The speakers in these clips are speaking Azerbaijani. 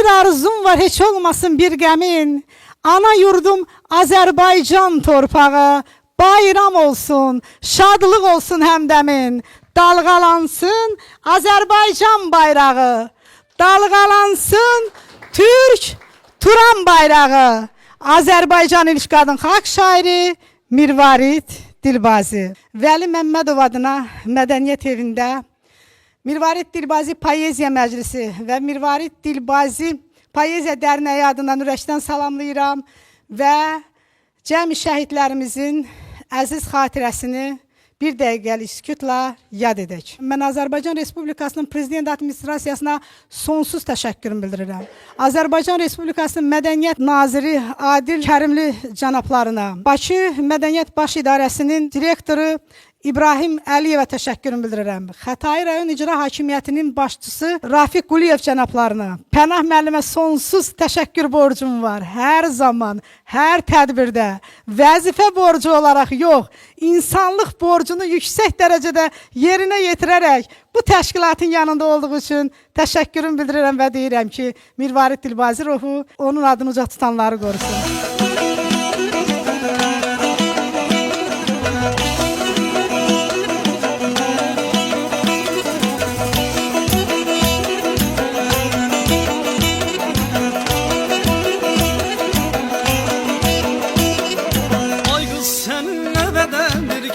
Bir arzum var, heç olmasın bir qəmin. Ana yurdum Azərbaycan torpağı. Bayram olsun, şadlıq olsun həmdəmin. Dalğalansın Azərbaycan bayrağı. Dalğalansın Türk Turan bayrağı. Azərbaycan ilk qadın xalq şairi Mirvarid Dilbazi. Vəli Məmmədov adına Mədəniyyət evində Mirvarid Dilbazi Poeziya Məclisi və Mirvarid Dilbazi Poeziya Dərnəyi adından ürəkdən salamlayıram və cəmi şəhidlərimizin əziz xatirəsini bir dəqiqəlik sükutla yad edək. Mən Azərbaycan Respublikasının Prezident Administrasiyasına sonsuz təşəkkürümü bildirirəm. Azərbaycan Respublikasının Mədəniyyət Naziri Adil Kərimli cənablarına, Bakı Mədəniyyət Baş İdarəsinin direktoru İbrahim Əliyevə təşəkkürümü bildirirəm. Xətai rayon icra hakimiyyətinin başçısı Rafiq Quliyev cənablarına, Pənah müəllimə sonsuz təşəkkür borcum var. Hər zaman, hər tədbirdə vəzifə borcu olaraq yox, insanlıq borcunu yüksək dərəcədə yerinə yetirərək bu təşkilatın yanında olduğu üçün təşəkkürümü bildirirəm və deyirəm ki, Mirvarid Dilbazi ruhu onun adını uca tutanları qorusun.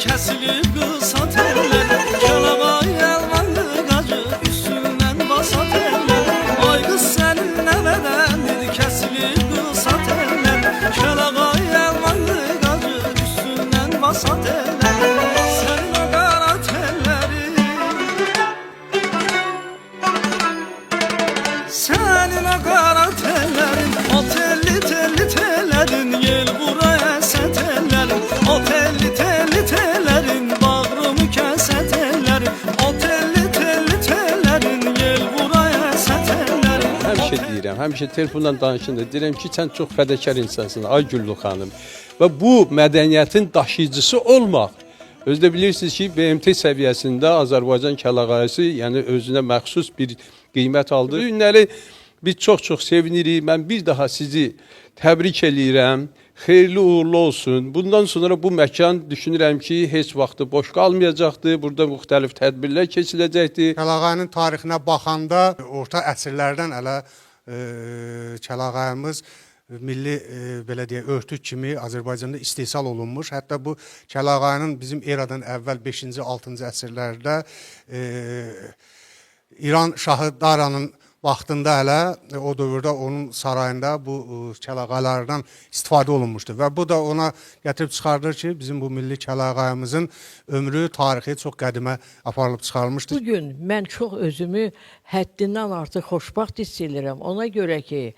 Kəsilib qısa tellər, Kəlağay əlvanlı qacı üstündən basa tellər. Ay qız sənin nəvədəndir, kəsilib qısa tellər, Kəlağay əlvanlı qacı üstündən basa tellər. Sənin o qara tellərin, sənin o qara tellərin, o telli telli tellərin, yel buraya sətəllərin, o telli telli tellərin, bağrımı kəsətəllərin, o telli telli tellərin, yel buraya sətəllərin. Həmişə deyirəm, həmişə telefondan danışında deyirəm ki, sən çox fədakar insansın, ay Güllü xanım. Və bu mədəniyyətin daşıyıcısı olmaq. Özdə bilirsiniz ki, BMT səviyyəsində Azərbaycan kəlağayısı, yəni özünə məxsus bir qiymət aldı. Günləri biz çox-çox sevinirik. Mən bir daha sizi təbrik eləyirəm. Xeyirli uğurlu olsun. Bundan sonra bu məkan düşünürəm ki, heç vaxtı boş qalmayacaqdır. Burada müxtəlif tədbirlər keçiləcəkdir. Kəlağayının tarixinə baxanda orta əsrlərdən hələ Kəlağayımız milli belə deyək, örtük kimi Azərbaycanda istehsal olunmuş. Hətta bu Kəlağayının bizim eradan əvvəl 5-ci, 6-cı əsrlərdə İran Şahı Daranın vaxtında hələ o dövrdə onun sarayında bu kəlağaylardan istifadə olunmuşdur. Və bu da ona gətirib çıxardır ki, bizim bu milli kəlağayımızın ömrü, tarixi çox qədimə aparılıb çıxarılmışdır. Bugün mən çox özümü həddindən artıq xoşbaxt hiss edirəm. Ona görə ki,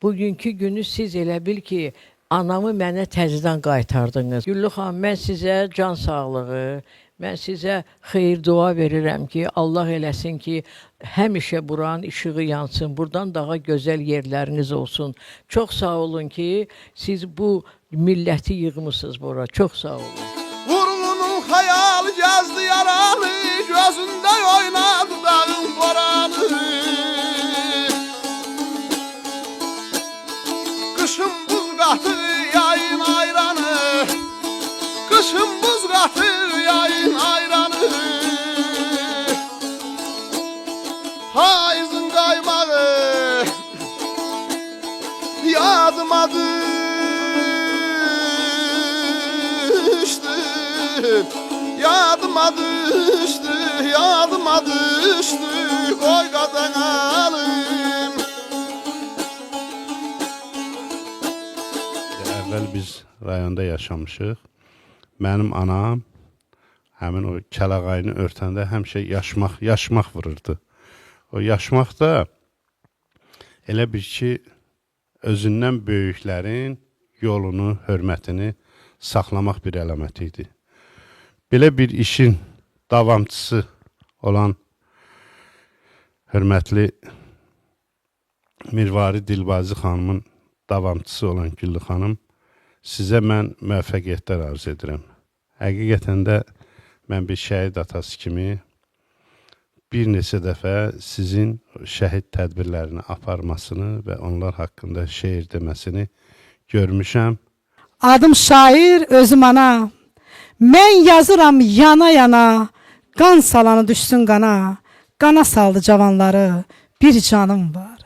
bugünkü günü siz elə bil ki, anamı mənə təzədən qaytardınız. Güllü xanım, mən sizə can sağlığı, mən sizə xeyir dua verirəm ki, Allah eləsin ki, həmişə buranın işığı yansın, buradan daha gözəl yerləriniz olsun. Çox sağ olun ki, siz bu milləti yığmışsınız bura. Çox sağ olun. Vurğunun xəyal gəzdi yaralı, gözündə oynadı dağın boranı. Qışın buz qatı, yayın ayranı, qışın buz qatı, yayın ayranı. Hayızın qaymağı yadıma düştü, yadıma düştü, yadıma düştü, koy qadan alım. Əvvəl biz rayonda yaşamışıq. Mənim anam həmin o kəlağayını örtəndə həmişə yaşmaq vururdu. O yaşmaq da elə bir ki, özündən böyüklərin yolunu, hörmətini saxlamaq bir əlamət idi. Belə bir işin davamçısı olan hörmətli Mirvarid Dilbazi xanımın davamçısı olan Güllü xanım, sizə mən müvəffəqiyyətlər arzu edirəm. Həqiqətən də mən bir şəhid atası kimi bir neçə dəfə sizin şəhid tədbirlərini aparmasını və onlar haqqında şeir deməsini görmüşəm. Adım şair, özüm ana. Mən yazıram yana yana. Qan salanı düşsün qana. Qana saldı cavanları. Bir canım var.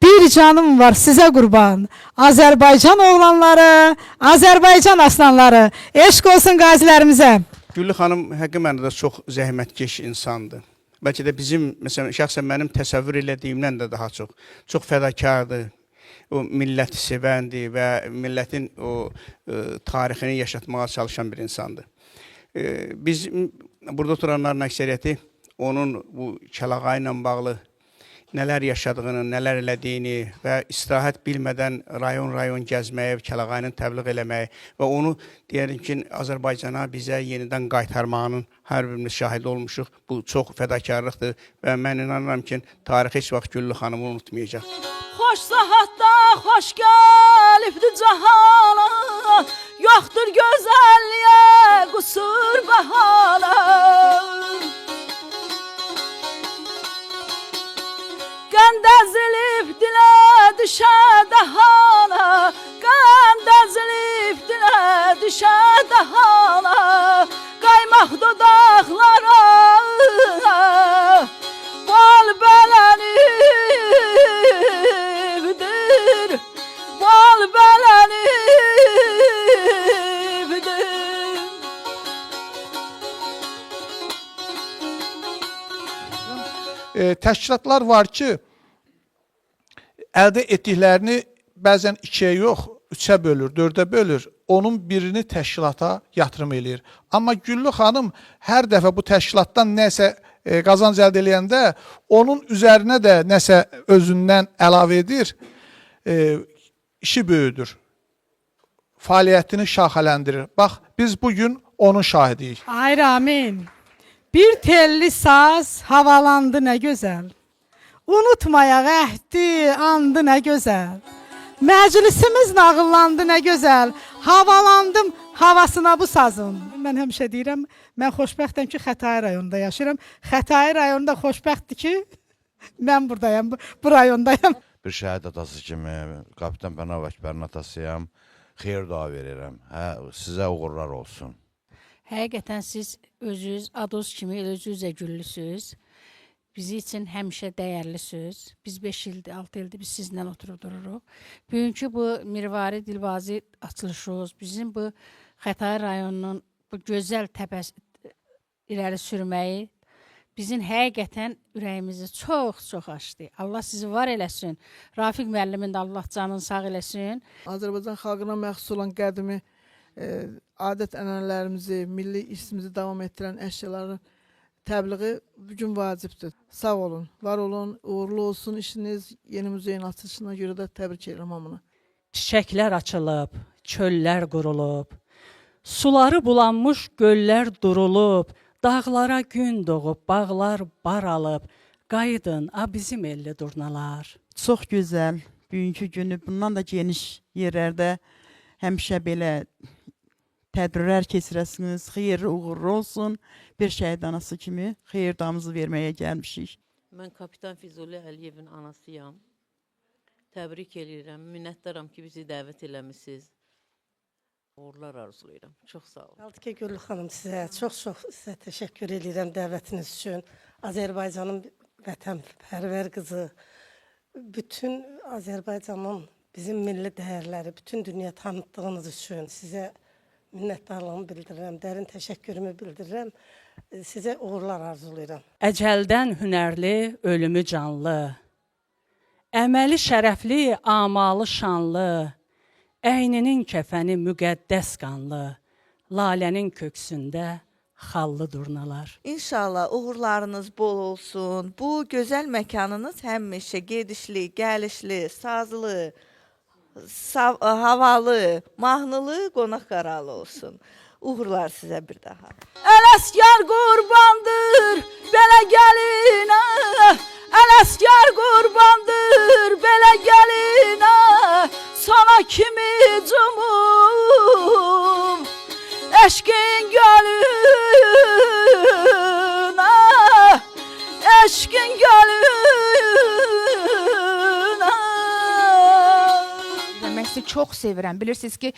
Bir canım var sizə qurban. Azərbaycan oğlanları, Azərbaycan aslanları. Eşq olsun qazilərimizə. Güllü xanım həqiqi mənada çox zəhmətkeş insandır. Bəlkə də bizim, məsələn, şəxsən mənim təsəvvür elədiyimdən də daha çox. Çox fədakardır. O milləti sevəndir və millətin o tarixini yaşatmağa çalışan bir insandır. Biz burada oturanların əksəriyyəti onun bu Kələğayı ilə bağlı nələr yaşadığını, nələr elədiyini və istirahət bilmədən rayon-rayon gəzməyə, Kələğayını təbliğ eləməyə və onu deyərik ki, Azərbaycana bizə yenidən qaytarmağının hər birimiz şahid olmuşuq. Bu çox fədakarlıqdır və mən inanıram ki, tarix heç vaxt Güllü xanımı unutmayacaq. Xoş saatda xoş gəlibdi cahana, yoxdur gözəlliyə qusur bahana. Qan əzilib dilə düşə dahana, qan əzilib dilə düşə dahana, qaymaq dodaqlara bal bələnibdir, bal bələnibdir. Təşkilatlar var ki, əldə etdiklərini bəzən 2-yə yox, 3-ə bölür, 4-ə bölür, onun birini təşkilata yatırım eləyir. Amma Güllü xanım hər dəfə bu təşkilatdan nəsə qazanc əldə eləyəndə onun üzərinə də nəsə özündən əlavə edir, işi böyüdür, fəaliyyətini şaxələndirir. Bax, biz bugün onun şahidiyik. Ay Ramin, bir telli saz havalandı nə gözəl. Unutmayaq əhdi, andı nə gözəl. Məclisimiz nağıllandı nə gözəl. Havalandım havasına bu sazın. Mən həmişə deyirəm, mən xoşbəxtəm ki, Xətai rayonunda yaşayıram. Xətai rayonunda xoşbəxtdir ki, mən buradayam, bu rayondayam. Bir şəhid atası kimi, Kapitan Pənav Əkbərin atasıyam. Xeyir dua verirəm. Sizə uğurlar olsun. Həqiqətən siz özünüz Adoz kimi özünüzə güllüsünüz. Bizi üçün həmişə dəyərlisiniz. Biz 5 ildir, 6 ildir biz sizinlə oturub dururuq. Bugünkü bu Mirvari Dilbazi açılışımız, bizim bu Xətai rayonunun bu gözəl təbəs irəli sürməyi bizim həqiqətən ürəyimizi çox açdı. Allah sizi var eləsin. Rafiq müəllimin də Allah canını sağ eləsin. Azərbaycan xalqına məxsus olan qədimi adət-ənənələrimizi, milli irsimizi davam etdirən əşyaların təbliği bugün vacibdir. Sağ olun, var olun, uğurlu olsun işiniz. Yeni muzeyin açılışına görə də təbrik edirəm hamını. Çiçəklər açılıb, çöllər qurulub, suları bulanmış göllər durulub, dağlara gün doğub, bağlar baralıb, qayıdın, bizim elli durnalar. Çox gözəl, bugünkü günü bundan da geniş yerlərdə həmişə belə tədbirlər keçirəsiniz, xeyirli uğurlu olsun. Bir şəhid anası kimi xeyirdamızı verməyə gəlmişik. Mən Kapitan Füzuli Əliyevin anasıyam. Təbrik edirəm, minnətdaram ki, bizi dəvət eləmisiniz. Uğurlar arzulayıram. Çox sağ olun. Qaldı ki, Güllü xanım sizə çox sizə təşəkkür edirəm dəvətiniz üçün. Azərbaycanın vətənpərvər qızı, bütün Azərbaycanın bizim milli dəyərləri, bütün dünya tanıtdığınız üçün sizə minnətdarlığımı bildirirəm, dərin təşəkkürümü bildirirəm. Sizə uğurlar arzulayıram. Əcəldən hünərli, ölümü canlı, əməli şərəfli, amalı şanlı, əyninin kəfəni müqəddəs qanlı, lalənin köksündə xallı durnalar. İnşallah uğurlarınız bol olsun. Bu gözəl məkanınız həmişə gedişli, gəlişli, sazlı, havalı, mahnılı, qonaq qaralı olsun. Uğurlar sizə bir daha. Ələsgər qurbandır, belə gəlinə. Ələsgər qurbandır, belə gəlinə. Sana kimi cumum, eşqin gölünə. eşkin gəlin Mən sizi çox sevirəm. Bilirsiniz ki,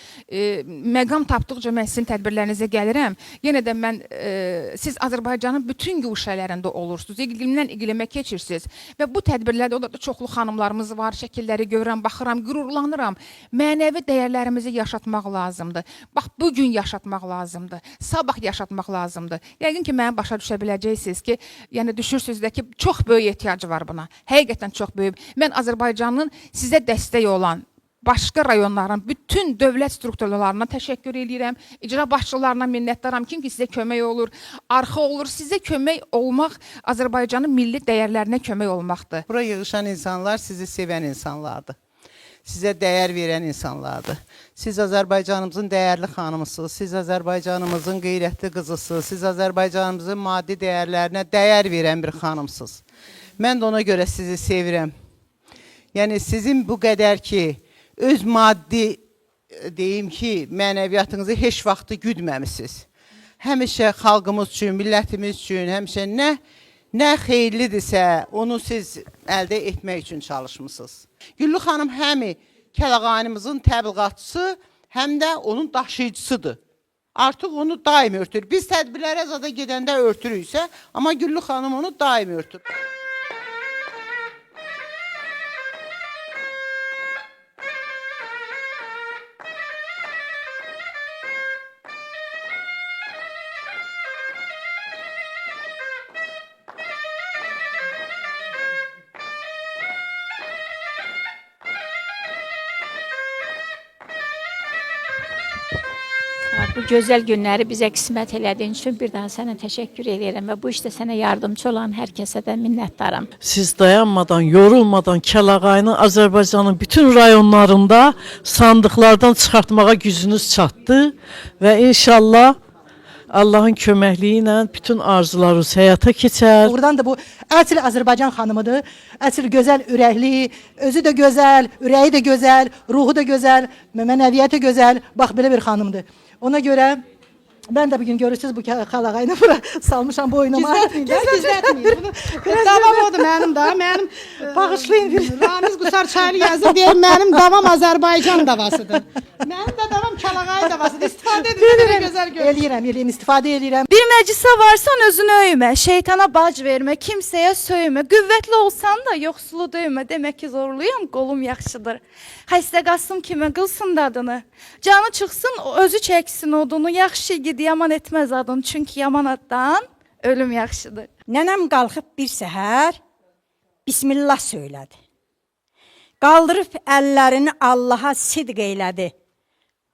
məqam tapdıqca mən sizin tədbirlərinizə gəlirəm. Yenə də mən, siz Azərbaycanın bütün guşələrində olursunuz. İqlimdən iqlimə keçirsiniz. Və bu tədbirlərdə orada çoxlu xanımlarımız var, şəkilləri görürəm, baxıram, qürurlanıram. Mənəvi dəyərlərimizi yaşatmaq lazımdır. Bax, bugün yaşatmaq lazımdır. Sabah yaşatmaq lazımdır. Yəqin ki, mənə başa düşə biləcəksiniz ki, yəni düşürsünüz də ki, çox böyük ehtiyacı var buna. Həqiqətən çox böyük. Mən Azərbaycanın sizə dəstək olan başqa rayonların bütün dövlət strukturlarına təşəkkür edirəm. İcra başçılarına minnətdaram. Kim ki sizə kömək olur, arxa olur. Sizə kömək olmaq Azərbaycanın milli dəyərlərinə kömək olmaqdır. Bura yığışan insanlar sizi sevən insanlardır. Sizə dəyər verən insanlardır. Siz Azərbaycanımızın dəyərli xanımısınız. Siz Azərbaycanımızın qeyrətli qızısınız. Siz Azərbaycanımızın maddi dəyərlərinə dəyər verən bir xanımsınız. Mən də ona görə sizi sevirəm. Yəni sizin bu qədər ki, öz maddi deyim ki, mənəviyyatınızı heç vaxtı güdməmisiniz. Həmişə xalqımız üçün, millətimiz üçün, həmişə nə xeyirlidirsə, onu siz əldə etmək üçün çalışmışsınız. Güllü xanım həm kəlağanımızın təbliğatçısı, həm də onun daşıyıcısıdır. Artıq onu daim örtür. Biz tədbirlərə zada gedəndə örtürüksə, amma Güllü xanım onu daim örtür. Bu gözəl günləri bizə qismət elədiyin üçün bir daha sənə təşəkkür edirəm və bu işdə sənə yardımcı olan hər kəsə də minnətdaram. Siz dayanmadan, yorulmadan Kəlağayını Azərbaycanın bütün rayonlarında sandıqlardan çıxartmağa gücünüz çatdı və inşallah Allahın köməkliyi ilə bütün arzularınız həyata keçər. Oradan da bu əsl Azərbaycan xanımıdır. Əsl gözəl ürəkli, özü də gözəl, ürəyi də gözəl, ruhu da gözəl, mənəviyyəti gözəl. Bax belə bir xanımdır. Ona görə ben de bugün görürsünüz bu Kəlağayını bura salmışam boynuma. Gizlətməyin. Davam odur mənim da. Mənim bağışlayın. Ramiz Qusar Çaylı yazır deyir, mənim davam Azərbaycan davasıdır. Mənim də davam Kəlağayı davasıdır. İstifadə edin, gözəl görün. Eləyirəm, istifadə eləyirəm. Bir məclisə varsan özünü öymə, şeytana bac vermə, kimsəyə söymə. Qüvvətli olsan da yoxsulu döymə. Demək ki, zorluyam, qolum yaxşıdır. Xəstə qasım kimə qılsın dadını. Canı çıxsın, özü çəksin odunu. Yaxşı gidi, yaman etməz adın. Çünki yaman addan ölüm yaxşıdır. Nənəm qalxıb bir səhər Bismillah söylədi. Qaldırıb əllərini Allaha sidq eylədi.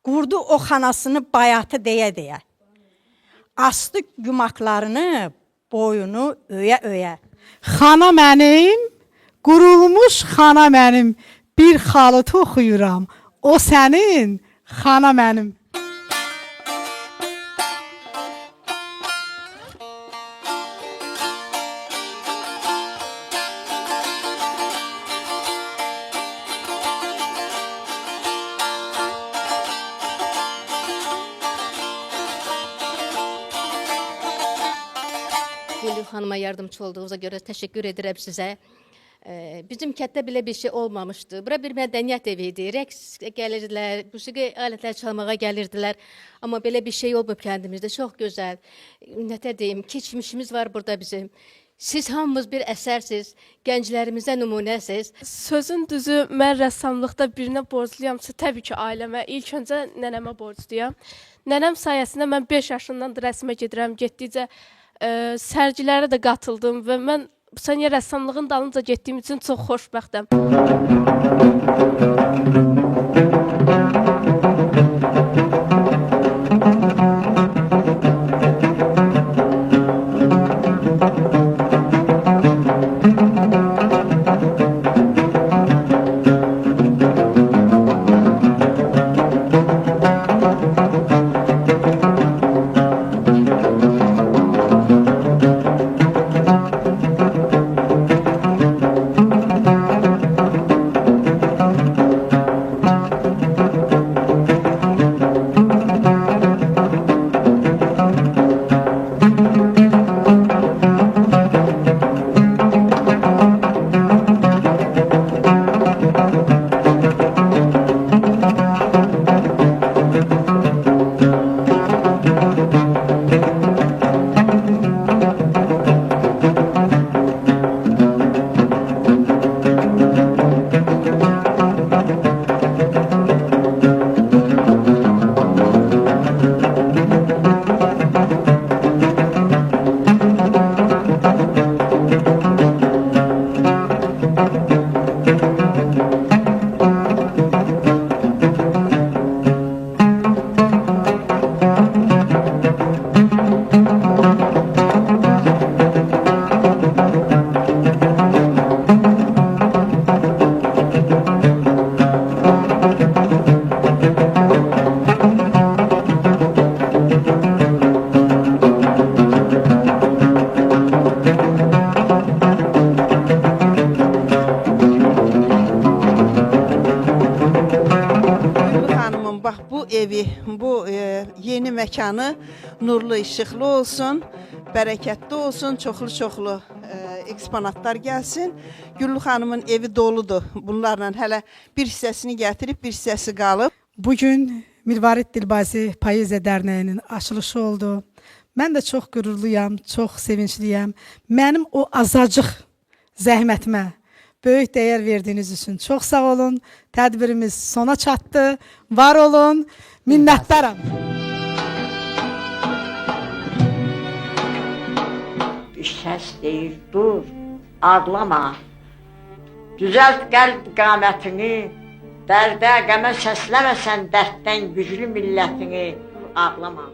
Qurdu o xanasını bayatı deyə-deyə. Astı yumaqlarını, boyunu öyə-öyə. Xana mənim, qurulmuş xana mənim. Bir xalıt oxuyuram. O sənin, xana mənim. Güllü xanıma yardımcı olduğunuza görə təşəkkür edirəm sizə. Bizim kətdə belə bir şey olmamışdı. Bura bir mədəniyyət evi idi. Rəqs gəlirdilər, musiqi alətləri çalmağa gəlirdilər. Amma belə bir şey olmayıb kəndimizdə. Çox gözəl. Nətər deyim, keçmişimiz var burada bizim. Siz hamımız bir əsərsiz, gənclərimizə nümunəsiz. Sözün düzü, mən rəssamlıqda birinə borcluyamsa, təbii ki, ailəmə. İlk öncə nənəmə borcluyam. Nənəm sayəsində mən 5 yaşından rəsmə gedirəm, getdikcə sərgilərə də qatıldım və mən bu sənə rəssamlığın dalınca getdiyim üçün çox xoşbəxtəm. məkanı nurlu, işıqlı olsun, bərəkətli olsun, çoxlu-çoxlu eksponatlar gəlsin. Güllü xanımın evi doludur. Bunlarla hələ bir hissəsini gətirib, bir hissəsi qalıb. Bugün Mirvarid Dilbazi Poeziya Dərnəyinin açılışı oldu. Mən də çox qürurluyam, çox sevincliyəm. Mənim o azacıq zəhmətimə böyük dəyər verdiyiniz üçün çox sağ olun. Tədbirimiz sona çatdı. Var olun. Minnətdaram. Bir səs deyir, dur, ağlama. Düzəlt qəlb qamətini, dərdə, qəmə səsləməsən dərddən güclü millətini, ağlama.